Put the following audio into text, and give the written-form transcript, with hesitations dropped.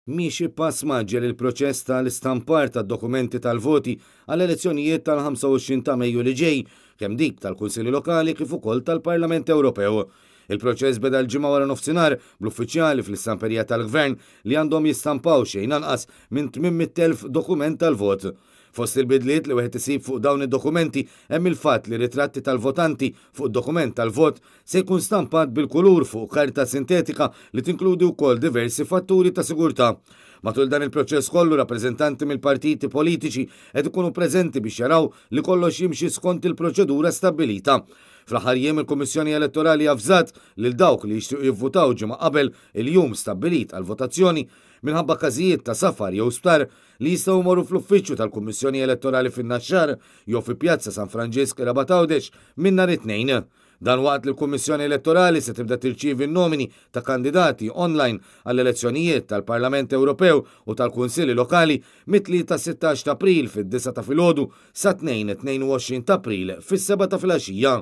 Miexi pass maġġel il-proċess tal-istampar tad-dokumenti tal-voti għall-elezzjonijiet tal-25 ta' Mejju li ġej, kemm dik tal-Kunsilli Lokali kif ukoll tal-Parlament Ewropew. Il-proċess beda l-ġimgħa wara nofsinhar bl-uffiċjali fl-istamperija tal-Gvern li għandhom jistampaw xejn anqas minn 800,000 dokument tal-vot. Fost il-bidliet li wieħed isib fuq dawn id-dokumenti hemm il-fatt li ritratti tal-votanti fuq dokument tal-vot se jkun stampat bil-kulur fuq karta sintetika li tinkludi wkoll diversi fatturi ta' sigurtà. Matul dan il-proċess kollu rappreżentanti mill-partiti politiċi qed ikunu preżenti biex jaraw li kollox jimxi skont il-proċedura stabbilita. Fl-aħħar jiem il-Kummissjoni Elettorali avżat lil dawk li jixtiequ jivvutaw ġimgħa qabel il-jum stabbilit għal votazzjoni minħabba każijiet ta' safar jew sptar li jistgħu jmorru fl-uffiċċju tal-Kummissjoni Elettorali fin-Naxxar jew fi Pjazza San Franġisk Rabatawdex minn nhar it-tnejn. Dan waqt li l-Kummissjoni Elettorali se tibda tirċievi n-nomini ta' kandidati online għall-elezzjonijiet tal-Parlament Ewropew u tal-Kunsilli Lokali mit-3 ta' 16 ta' April fid-9 ta' filgħodu sa 22 ta' April fis-7 ta' filgħaxija.